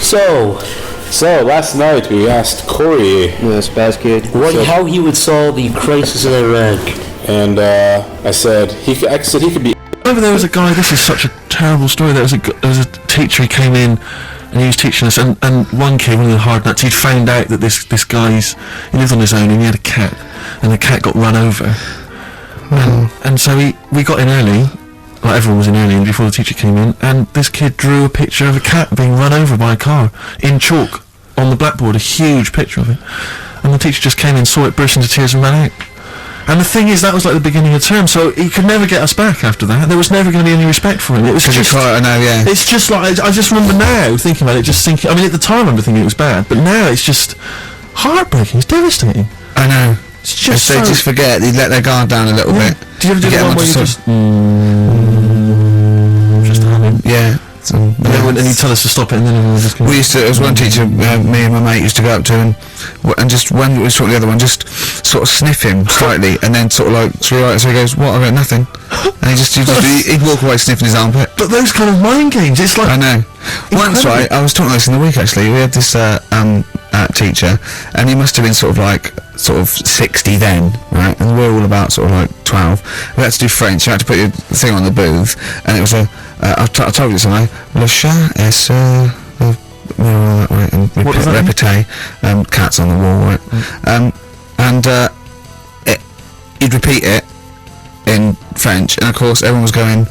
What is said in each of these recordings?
So last night we asked Corey, the spaz kid, how he would solve the crisis in Iraq. And I said he could be. Remember, there was a guy. This is such a terrible story. There was a teacher. He came in and he was teaching us. And one kid, one of the hard nuts, he'd found out that this guy's, he lived on his own and he had a cat, and the cat got run over. And so we got in early. Like everyone was in early before the teacher came in, and this kid drew a picture of a cat being run over by a car in chalk on the blackboard, a huge picture of it. And the teacher just came in, saw it, burst into tears and ran out. And the thing is, that was like the beginning of term, so he could never get us back after that. There was never going to be any respect for him. It was just, I know, yeah. It's just like, I just remember now thinking about it, just thinking, I mean, at the time I remember thinking it was bad, but now it's just heartbreaking, it's devastating. I know. It's just they just forget, they let their guard down a little bit. Do you ever do the one where you just humming? Yeah. And he'd tell us to stop it, and then everyone just we used to, there was one teacher, me and my mate used to go up to and just when we saw the other one, just sort of sniff him slightly, and then sort of like, so he goes, what, I got nothing. And he'd walk away sniffing his armpit. But those kind of mind games, it's like... I know. Once, right, I was talking about this in the week actually, we had this teacher, and he must have been sort of 60 then, right, and we're all about sort of like 12. We had to do French, you had to put your thing on the booth, and it was I told you something, le chat est right, and we put répété, cats on the wall, right, he'd repeat it in French, and of course everyone was going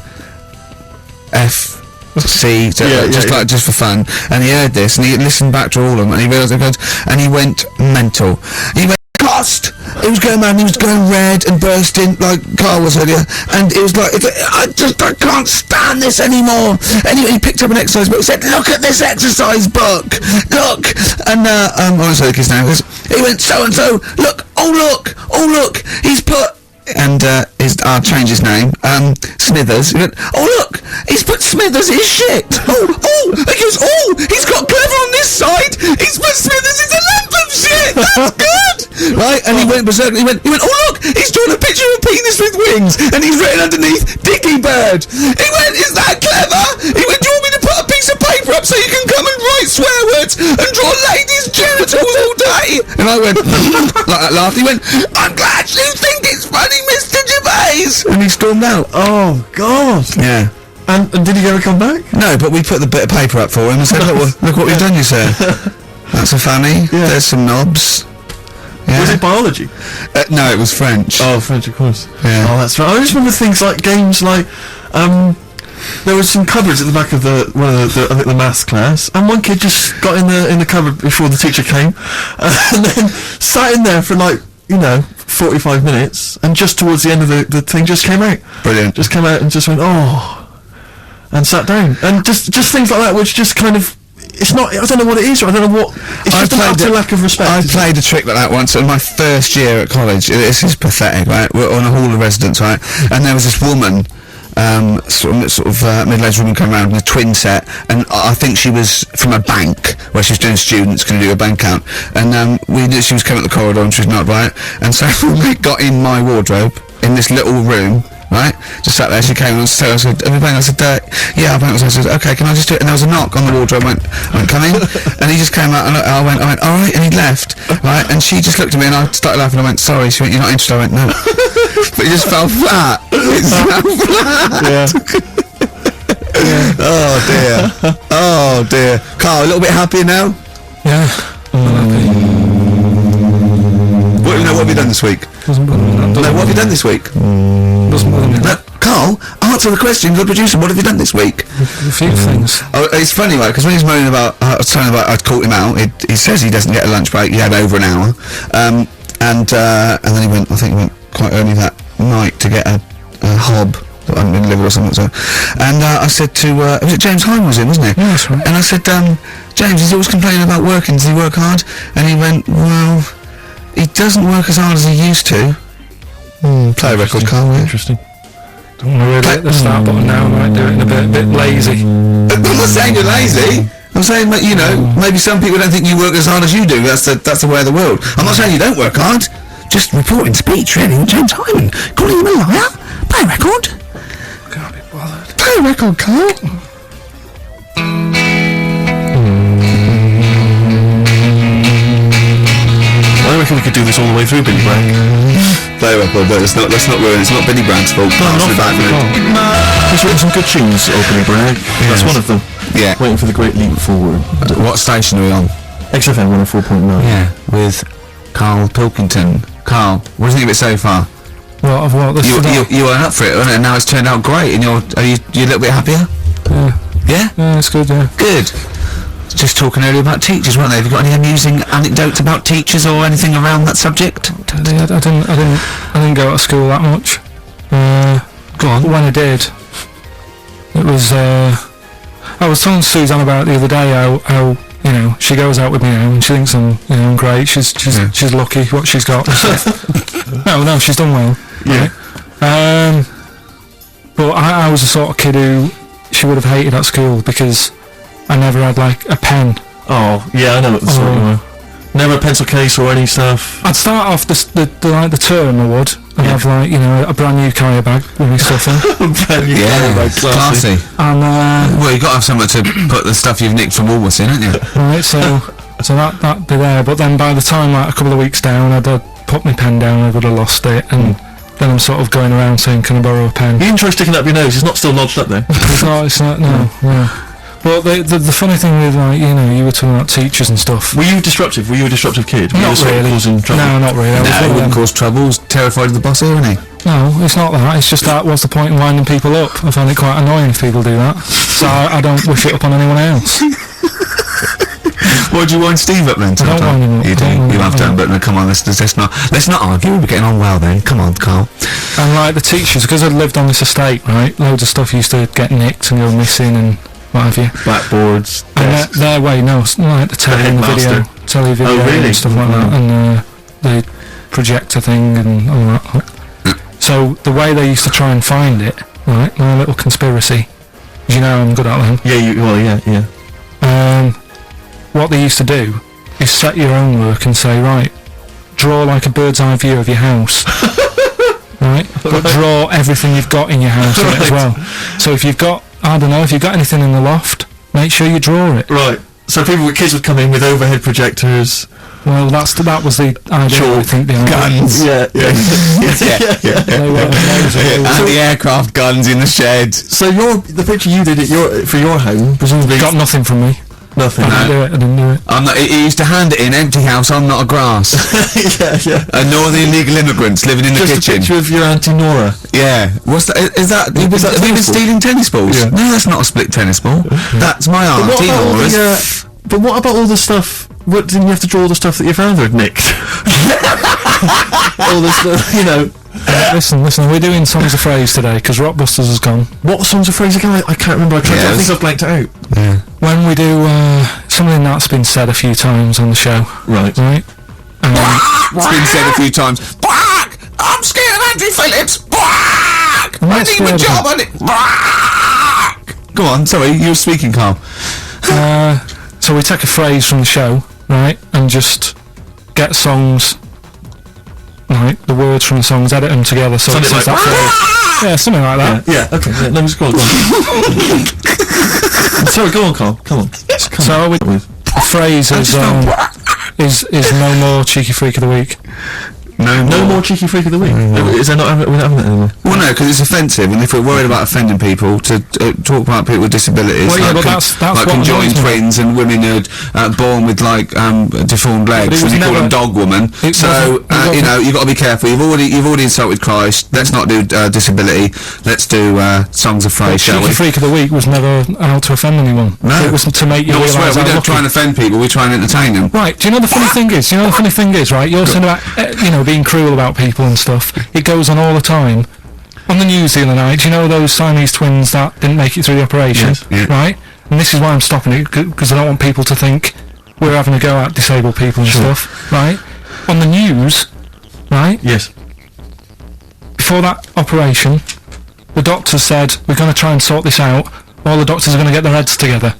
F C, just for fun, and he heard this, and he listened back to all of them, and he realised it, and he went mental. He went cost. He was going mad, and he was going red and bursting like Carl was earlier, and it was like, I can't stand this anymore. Anyway, he picked up an exercise book, said, look at this exercise book, look, and I won't say the kid's name, because he went so and so, look, he's put, and I'll change his name, Smithers. He went, oh look, he's put Smithers his shit. He goes, he's got Clever on this side, he's put Smithers his lamp of shit, that's good. Right, and he went berserk, he went, oh look, he's drawn a picture of a penis with wings, and he's written underneath, Dicky Bird. He went, is that clever? He went, do you want me to put a piece of paper up so you can come and write swear words and draw ladies' genitals all day? And I went, like that laughed, he went, I'm glad you think it's funny, Mr. Gervais. And he stormed out. Oh, God. Yeah. And did he ever come back? No, but we put the bit of paper up for him and said, look what we've done, you sir. That's a fanny. Yeah. There's some knobs. Yeah. Was it biology? No, it was French. Oh, French, of course. Yeah. Oh, that's right. I just remember things like games like, there was some cupboards at the back of I think the maths class, and one kid just got in the cupboard before the teacher came, and then sat in there for 45 minutes, and just towards the end of the thing just came out. Brilliant. Just came out and just went, and sat down. And just things like that, which just kind of, it's not, I don't know what it is, or I don't know what, it's just an utter lack of respect. I played a trick like that once in my first year at college. This is pathetic, right? We're on a hall of residence, right? And there was this woman, sort of middle-aged woman come around in a twin set, and I think she was from a bank where she was doing students going to do a bank count, and we knew she was coming up the corridor and she was not right, and so we got in my wardrobe in this little room, right, just sat there. She came and said, have you banged? I said, yeah, I banged. I said, okay, can I just do it? And there was a knock on the wardrobe. I went, come in, and he just came out, and I went, all right, and he left, right, and she just looked at me, and I started laughing. I went, sorry. She went, you're not interested? I went, no. But he just fell flat. It fell flat. Yeah. Oh dear. Carl, a little bit happier now? Yeah. What have you done this week? What have you done this week? Carl, answer the question. You're the producer. What have you done this week? A few things. Oh, it's funny, right? Because when he's moaning about, I'd caught him out. He says he doesn't get a lunch break. He had over an hour, and then he went quite early that night to get a hob that hadn't been delivered or something. So, and I said to, was it James Hine was in, wasn't it? Yeah, that's right. And I said, James, he's always complaining about working. Does he work hard? And he went, well, he doesn't work as hard as he used to. Play a record, Carl. Interesting. Don't want to really hit the start button now. I might do it in a bit lazy. I'm not saying you're lazy. I'm saying that, maybe some people don't think you work as hard as you do. That's the way of the world. I'm not saying you don't work hard. Just reporting speech, really, with James Hyman. Calling him a liar. Play a record. Can't be bothered. Play a record, Carl. reckon we could do this all the way through Billy Bragg. Play a record, but let's not ruin it. It's not Billy Bragg's fault. No, not that. He's written some good tunes, old Billy Bragg. That's one of them. Yeah. Waiting for the great leap forward. What station are we on? XFM 104.9. Yeah, with Carl Pilkington. Carl, what do you think of it so far? What, of what? You weren't up for it, weren't it? And now it's turned out great, and you a little bit happier? Yeah. Yeah? Yeah, it's good, yeah. Good. Just talking earlier about teachers, weren't they? Have you got any amusing anecdotes about teachers or anything around that subject? I didn't go to school that much. Go on. But when I did, it was, I was telling Suzanne about it the other day how you know, she goes out with me now and she thinks I'm great. She's lucky what she's got. No, she's done well. Yeah. Right? But I was the sort of kid who she would have hated at school because I never had like a pen. Oh, yeah, I know what the sort you were. Never a pencil case or any stuff. I'd start off the term I would, and have like, you know, a brand new carrier bag with my stuff in. Brand new carrier bag, classy. And well, you've got to have somewhere to put the stuff you've nicked from Woolworths in, haven't you? right, so that'd be there. But then by the time like a couple of weeks down, I'd put my pen down, I would have lost it, and then I'm sort of going around saying, "Can I borrow a pen?" You enjoy sticking up your nose. It's not still lodged up there. It's not. No. Well, the funny thing with, like, you know, you were talking about teachers and stuff. Were you disruptive? Were you a disruptive kid? Were Not you really. Causing trouble? No, not really. No, he wouldn't cause trouble. He was terrified of the boss here, isn't he? No, it's not that. It's just that what's the point in winding people up? I find it quite annoying if people do that. So I don't wish it up on anyone else. Why'd you wind Steve up then? I don't wind him up. You do. You have done, but no, come on, let's not argue. We're getting on well then. Come on, Carl. And like the teachers, because I lived on this estate, right? Loads of stuff used to get nicked and go missing and what have you. Blackboards. And their way, no, like the telly and the video, really? and stuff like that, and the projector thing and all that. So the way they used to try and find it, right? My little conspiracy. You know, I'm good at them. Yeah. What they used to do is set your own work and say, right, draw like a bird's eye view of your house. Right? But draw everything you've got in your house in it as well. So if you've got, I don't know, if you've got anything in the loft, make sure you draw it. Right. So kids would come in with overhead projectors. Well, that was the idea, I think, behind guns. it. Yeah. They were amazing. And the aircraft guns in the shed. So the picture you did for your home, presumably Got nothing from me. nothing. I didn't do it. I'm not, he used to hand it in, empty house, I'm not a grass. yeah. And nor the illegal immigrants living in the Just kitchen. a picture of your Auntie Nora. Yeah. What's that? Is that? Have you been stealing tennis balls? Yeah. No, that's not a split tennis ball. That's my Auntie Nora's. But what about all the stuff? What didn't you have to draw all the stuff that your father had nicked? All the stuff, you know. Listen, we're doing Songs of Phrase today because Rockbusters has gone. What songs of phrase again? I can't remember. I think I've blanked it out. Yeah. When we do something that's been said a few times on the show. Right. It's been said a few times. Black! I'm scared of Andrew Phillips! Black! I need my job on it! Black! Go on, sorry, you were speaking, Carl. So we take a phrase from the show, right, and just get songs, right, the words from the songs, edit them together so Something it says like that phrase. Yeah, something like that. Yeah, okay. Yeah, no, just go on. Sorry, go on, Carl. Come on. So a phrase is no more cheeky freak of the week. No more cheeky freak of the week. Is there not? We're not having that anymore. Well, no, because it's offensive, and if we're worried about offending people, to talk about people with disabilities, Well, yeah, like, but that's like what conjoined annoys me. twins and women who are born with like deformed legs, was and you call never- them dog woman. It So wasn't- you know, you've got to be careful. You've already insulted Christ. Let's not do disability. Let's do songs of phrase, shall we? Cheeky freak of the week was never out to offend anyone. No. It was to make you No, I swear, realise we how don't lucky. try and offend people. We try and entertain them. Right, do you know the funny thing is? Right, you're saying about, being cruel about people and stuff. It goes on all the time. On the news the other night, do you know those Siamese twins that didn't make it through the operation? Yes, yeah. Right? And this is why I'm stopping it, because I don't want people to think we're having a go at disabled people and stuff. Right? On the news, right? Yes. Before that operation, the doctors said, we're going to try and sort this out. All the doctors are going to get their heads together.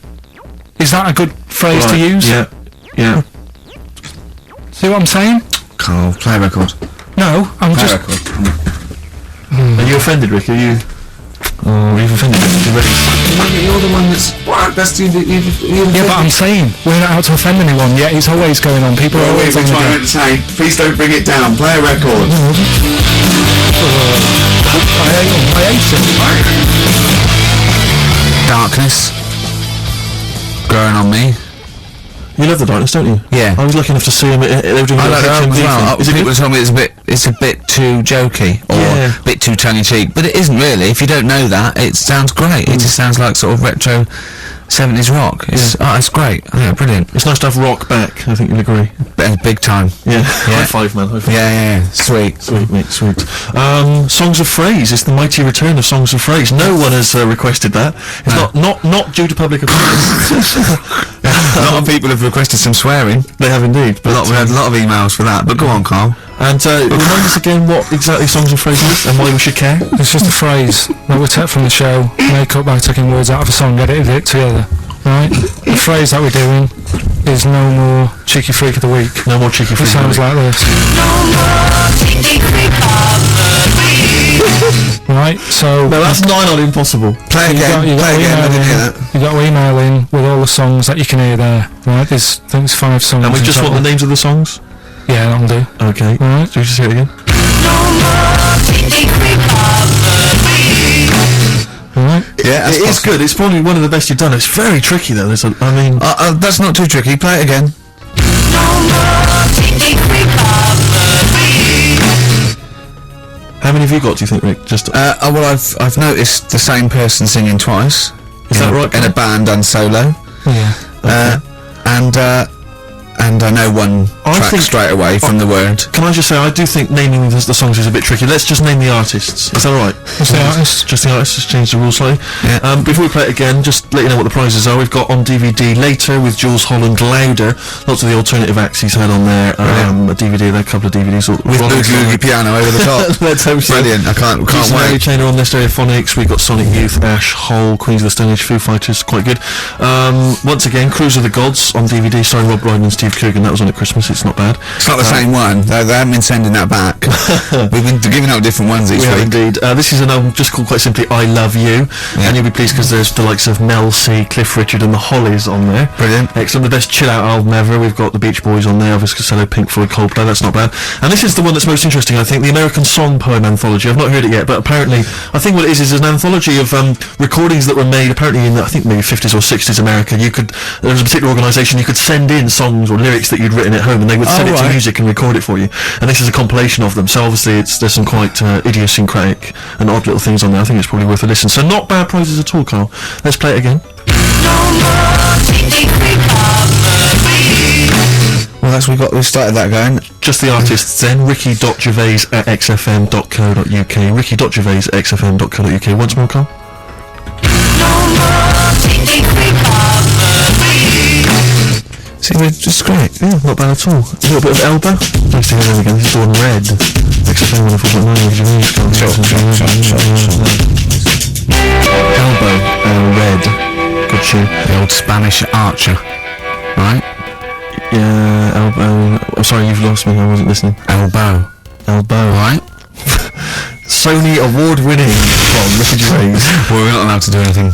Is that a good phrase to use? Yeah. See what I'm saying? Carl, play a record. No, I'm Play a just... record. Are you offended, Rick? Are you? Oh, you've offended me. You're the one that's... Yeah, but I'm saying, we're not out to offend anyone, yet it's always going on. People are always on the go. to say, please don't bring it down, play a record. I hate it. Darkness. Growing on me. You love the Darkness, don't you? Yeah. I was lucky enough to see them. They were doing I like that HMV as well. thing. Is it People good? told me it's a bit too jokey or Yeah. a bit too tongue-in-cheek, but it isn't really. If you don't know that, it sounds great. It just sounds like sort of retro 70s rock. It's great. Yeah, brilliant. It's nice to have rock back. I think you'll agree. Big time. Yeah. High five, man. High five. Yeah. Sweet. Sweet, mate, sweet. Songs of Phrase. It's the mighty return of Songs of Phrase. No one has requested that. It's not due to public opinion. A lot of people have requested some swearing. They have indeed. We had a lot of emails for that. But go on, Carl. And remind us again what exactly Songs of Phrase is and why we should care. It's just a phrase that we take from the show, make up by taking words out of a song, edited it together. Right? The phrase that we're doing is no more cheeky freak of the week. No more cheeky freak. It sounds like this. No more cheeky freak of the week. Right? So No, that's nigh on impossible. Play again. Play again. I didn't hear that. You got to email in with all the songs that you can hear there. Right? I think it's 5 songs. And we in just want total. the names of the songs. Yeah, that'll do. Okay. Alright. So we just hear it again. No more cheeky freak of the week. Alright? Yeah, It is good. It's probably one of the best you've done. It's very tricky though. that's not too tricky. Play it again. No more cheeky freak of the week. How many have you got? Do you think, Rick? Just Well, I've noticed the same person singing twice. Is that right, In a band and solo. Yeah. And I know one I track think- straight away from the word. Can I just say, I do think naming the songs is a bit tricky. Let's just name the artists. Is that all right? What's the artist? Just the artists. Just change the rules slightly. Yeah. Before we play it again, just let you know what the prizes are. We've got on DVD Later with Jules Holland Louder. Lots of the alternative acts he's had on there. A DVD, there, a couple of DVDs. With Boogie Boogie piano over the top. Let's hope so. Brilliant. I can't Mary wait. Chain are on there, Stereophonics. We've got Sonic Youth, Ash, Hole, Queens of the Stone Age, Foo Fighters, quite good. Once again, Cruise of the Gods on DVD, starring Rob Brydon and Steve Coogan. That was on at Christmas. It's not bad. It's not the same one. They haven't been sending that back. We've been giving out different ones each We have week. indeed. This is an album just called quite simply I Love You. Yeah. And you'll be pleased because there's the likes of Mel C, Cliff Richard and the Hollies on there. Brilliant. Excellent. The best chill out album ever. We've got the Beach Boys on there, Elvis Costello, Pink Floyd, Coldplay. That's not bad. And this is the one that's most interesting, I think, the American Song Poem Anthology. I've not heard it yet, but apparently I think what it is an anthology of recordings that were made apparently in I think maybe 50s or 60s America. There was a particular organisation, you could send in songs or lyrics that you'd written at home and they would send it to music and record it for you. And this is a compilation of them. So obviously there's some quite idiosyncratic and odd little things on there. I think it's probably worth a listen. So not bad prizes at all, Carl. Let's play it again. No more cheeky freak of the week. Well, we started that going. Just the artists then. ricky.gervais@xfm.co.uk. ricky.gervais@xfm.co.uk. Once more, Carl. No more cheeky freak of the week. See, it's just great. Yeah, not bad at all. A little bit of Elba. Nice to hear them again. This is the one Red. XFM 104.9 with Gervais. Elbow and Red. Good tune. The old Spanish archer. Right? Yeah, Elbow. Oh, sorry, you've lost me. I wasn't listening. Elbow. Elbow. Right? Sony award-winning from Ricky Gervais. Well, we're not allowed to do anything.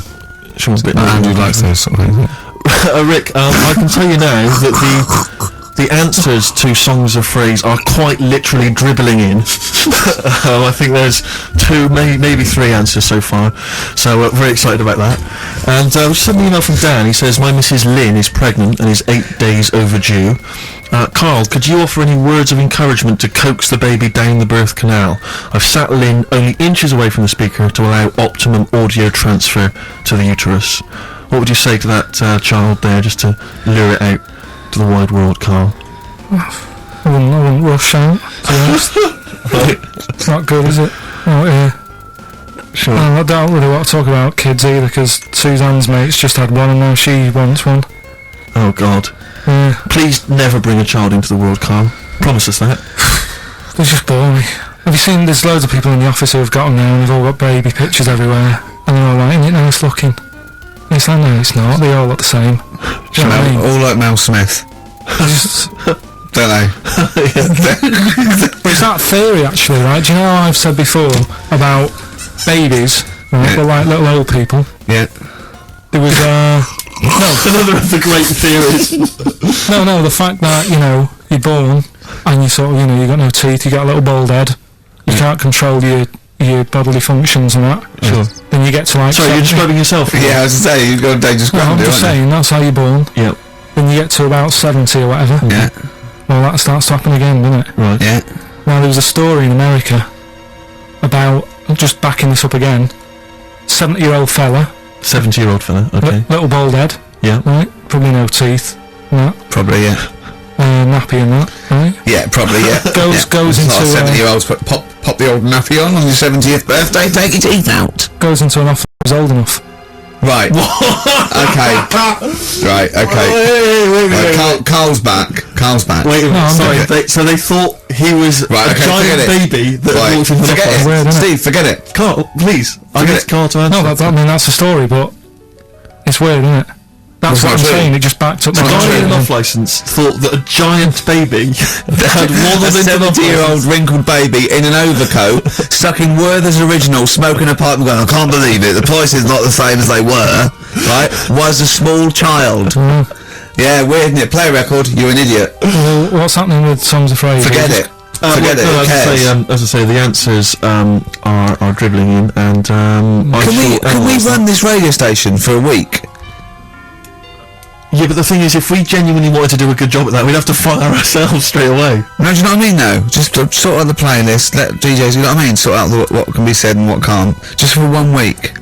Sean's a bit Andrew likes those sort of things. Rick, I can tell you now that the answers to Songs of Phrase are quite literally dribbling in. I think there's 2, maybe 3 answers so far, so very excited about that. And we just had an email from Dan. He says, my Mrs. Lynn is pregnant and is 8 days overdue. Carl, could you offer any words of encouragement to coax the baby down the birth canal? I've sat Lynn only inches away from the speaker to allow optimum audio transfer to the uterus. What would you say to that child there, just to lure it out to the wide world, Carl? I wouldn't rush out, to be honest. It's not good, is it? Oh, yeah. Sure. I don't really want to talk about kids either, because Suzanne's mate's just had one and now she wants one. Oh, God. Yeah. Please never bring a child into the world, Carl. Promise us that. They just bore me. Have you seen, there's loads of people in the office who have got them now and they've all got baby pictures everywhere. And they're all like, isn't it nice looking? It's like, no, it's not. They all look the same. Do you know what I mean? All like Mel Smith. Don't they? But it's that theory actually, right? Do you know how I've said before about babies right? Yeah. They're like little old people. Yeah. There was Another of the great theories. no, the fact that you're born and you sort of you got no teeth, you got a little bald head, you can't control your bodily functions and that. Sure. Then you get to like. Sorry, you're 70. describing yourself. Yeah, I was to say, you've got a dangerous No, I'm ground, just saying that's how you're born. Yep. Then you get to about 70 or whatever. Yeah. Well, that starts to happen again, doesn't it? Right. Yeah. Now there was a story in America about, just backing this up again, 70-year-old fella, 70-year-old fella. Okay. little bald head, Yeah. right? Probably no teeth, and that, Probably, yeah. nappy and that, right? Yeah, probably, yeah. Goes It's into not 70-year-olds, but pop the old nappy on your 70th birthday, take your teeth out. goes into an office who's old enough. Right. Okay. Right, okay. Wait. Carl's back. Wait, No, I'm sorry. not. So they thought he was Right, a okay, giant forget it. baby that Right, had walked into the forget office. it. Weird, isn't it? Steve, forget it. Carl, please. I Forget get it. Carl to answer. No, that's the story, but it's weird, isn't it? That's It's what not I'm true. saying, it just backed up The my guy story. with an off license thought that a giant baby had A waddled into the 70-year-old wrinkled baby in an overcoat, stuck in Werther's Original, smoking a pipe and going, I can't believe it, the price is not the same as they were, right, was a small child. Yeah, weird, isn't it? Play a record, you're an idiot. Well, what's happening with Songs of Fraser? Forget it. Forget it, who cares? as I say, the answers are dribbling in, and Can we run this radio station for a week? Yeah, but the thing is, if we genuinely wanted to do a good job at that, we'd have to fire ourselves straight away. No, do you know what I mean, though? Just to sort out the playlist, let DJs, you know what I mean? Sort out what can be said and what can't. Just for 1 week.